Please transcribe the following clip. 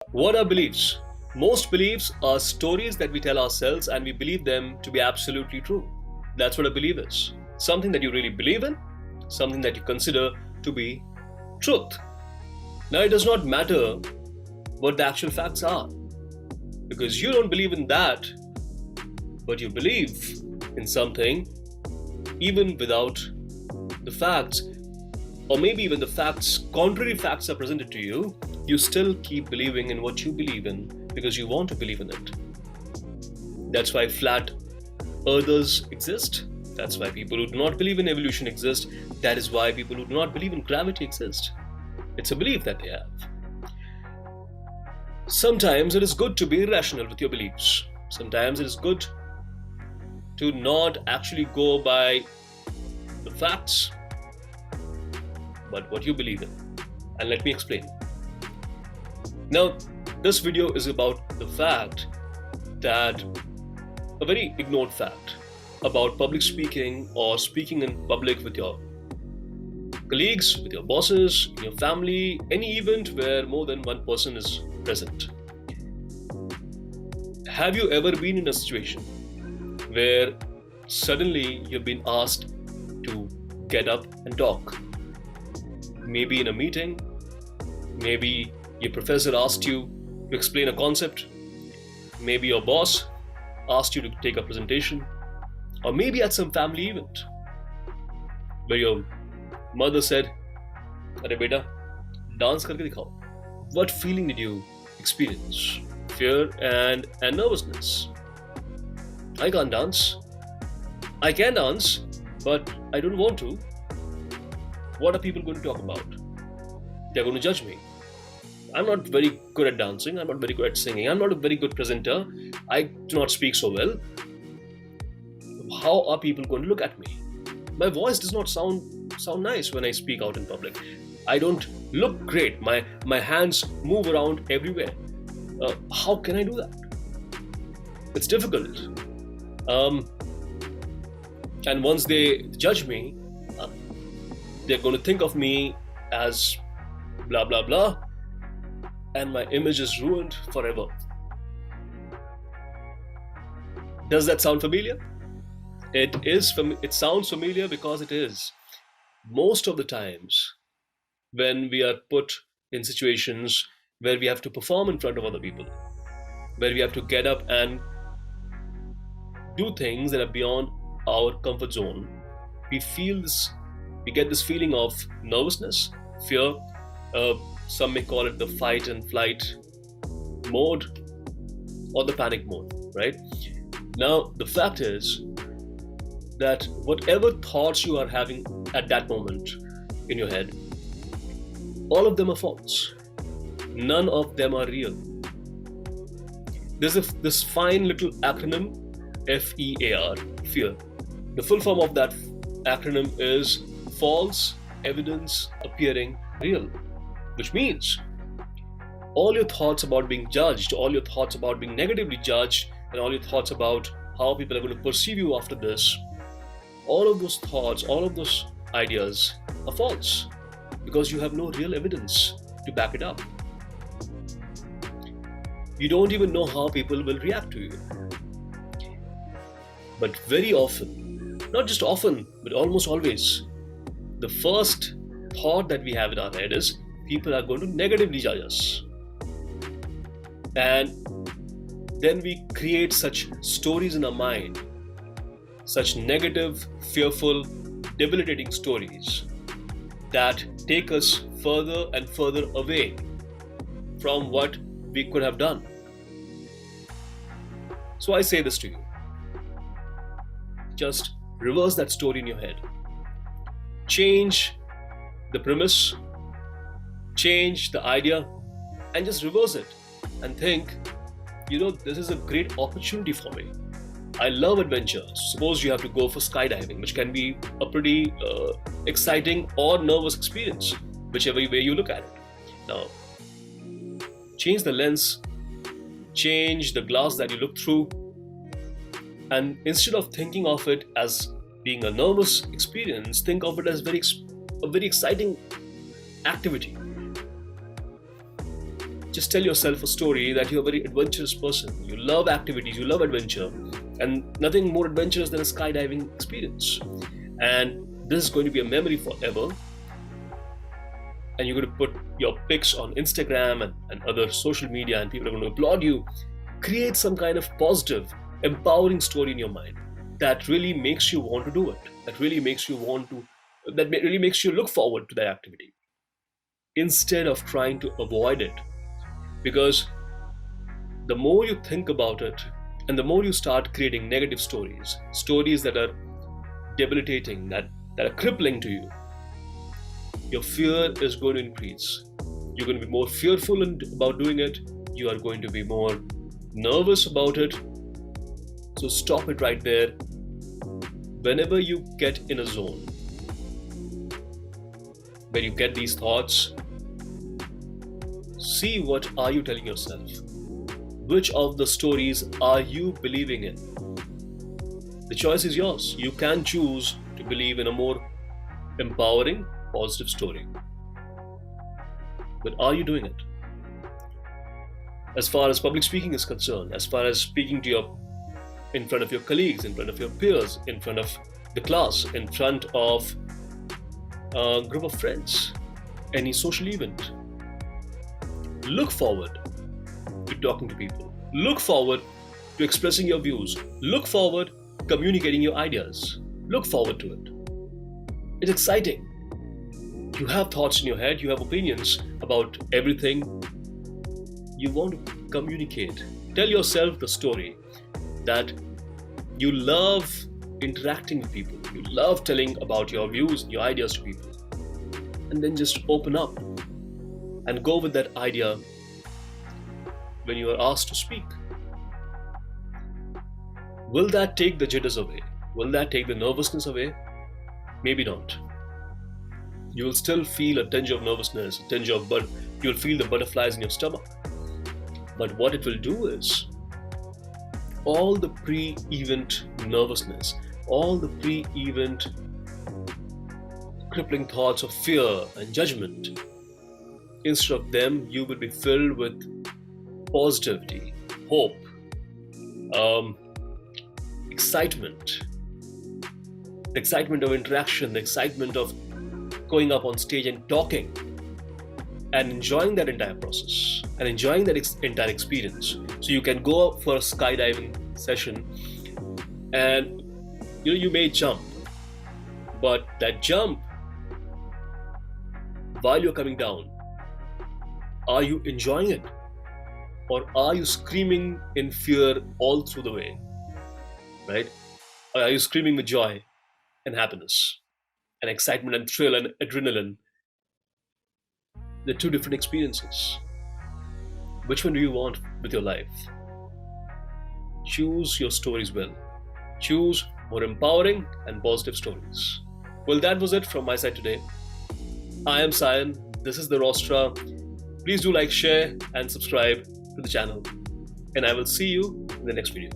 What are beliefs? Most beliefs are stories that we tell ourselves and we believe them to be absolutely true. That's what a belief is. Something that you really believe in, something that you consider to be truth. Now, it does not matter what the actual facts are because you don't believe in that, but you believe in something even without the facts, or maybe when the facts, contrary facts are presented to you, you still keep believing in what you believe in because you want to believe in it. That's why flat earthers exist. That's why people who do not believe in evolution exist. That is why people who do not believe in gravity exist. It's a belief that they have. Sometimes it is good to be irrational with your beliefs. Sometimes it is good to not actually go by the facts, but what you believe in. And let me explain. Now, this video is about the fact that a very ignored fact about public speaking or speaking in public with your colleagues, with your bosses, in your family, any event where more than one person is present. Have you ever been in a situation where suddenly you've been asked to get up and talk? Maybe in a meeting, maybe your professor asked you to explain a concept, maybe your boss asked you to take a presentation, or maybe at some family event where your mother said, "Arey beta, dance karke dikhao." What feeling did you experience? Fear and nervousness. I can't dance. I can dance, but I don't want to. What are people going to talk about? They're going to judge me. I'm not very good at dancing. I'm not very good at singing. I'm not a very good presenter. I do not speak so well. How are people going to look at me? My voice does not sound nice when I speak out in public. I don't look great. My hands move around everywhere. How can I do that? It's difficult. And once they judge me, they're going to think of me as blah blah blah, and my image is ruined forever. Does that sound familiar? It sounds familiar because it is. Most of the times when we are put in situations where we have to perform in front of other people, where we have to get up and do things that are beyond our comfort zone, we get this feeling of nervousness, fear. Some may call it the fight and flight mode or the panic mode, right? Now, the fact is that whatever thoughts you are having at that moment in your head, all of them are false. None of them are real. There's this fine little acronym, FEAR, fear. The full form of that acronym is false evidence appearing real, which means all your thoughts about being judged, all your thoughts about being negatively judged, and all your thoughts about how people are going to perceive you after this, all of those thoughts, all of those ideas are false because you have no real evidence to back it up. You don't even know how people will react to you. But very often, not just often, but almost always, the first thought that we have in our head is people are going to negatively judge us. And then we create such stories in our mind, such negative, fearful, debilitating stories that take us further and further away from what we could have done. So I say this to you. Just reverse that story in your head. Change the premise, change the idea, and just reverse it and think, this is a great opportunity for me. I love adventure. Suppose you have to go for skydiving, which can be a pretty exciting or nervous experience, whichever way you look at it. Now, change the lens, change the glass that you look through, and instead of thinking of it as being a nervous experience, think of it as a very exciting activity. Just tell yourself a story that you're a very adventurous person. You love activities, you love adventure, and nothing more adventurous than a skydiving experience. And this is going to be a memory forever. And you're going to put your pics on Instagram and other social media, and people are going to applaud you. Create some kind of positive, empowering story in your mind that really makes you want to do it. That really makes you look forward to that activity instead of trying to avoid it. Because the more you think about it and the more you start creating negative stories that are debilitating, that are crippling to you, your fear is going to increase. You're going to be more fearful about doing it. You are going to be more nervous about it. So stop it right there. Whenever you get in a zone where you get these thoughts, see what are you telling yourself. Which of the stories are you believing in? The choice is yours. You can choose to believe in a more empowering, positive story. But are you doing it? As far as public speaking is concerned, as far as speaking to in front of your colleagues, in front of your peers, in front of the class, in front of a group of friends, any social event, look forward to talking to people. Look forward to expressing your views. Look forward to communicating your ideas. Look forward to it. It's exciting. You have thoughts in your head, you have opinions about everything. You want to communicate. Tell yourself the story that you love interacting with people. You love telling about your views, your ideas to people. And then just open up and go with that idea when you are asked to speak. Will that take the jitters away? Will that take the nervousness away? Maybe not. You will still feel a tinge of nervousness, you'll feel the butterflies in your stomach. But what it will do is, all the pre-event nervousness, all the pre-event crippling thoughts of fear and judgment, instead of them, you will be filled with positivity, hope, excitement. The excitement of interaction, the excitement of going up on stage and talking and enjoying that entire process and enjoying that entire experience. So you can go for a skydiving session and you may jump, but that jump, while you're coming down, are you enjoying it? Or are you screaming in fear all through the way? Right? Or are you screaming with joy and happiness and excitement and thrill and adrenaline? They're two different experiences. Which one do you want with your life? Choose your stories well. Choose more empowering and positive stories. Well, that was it from my side today. I am Sayan. This is the Rostra. Please do like, share, and subscribe to the channel. And I will see you in the next video.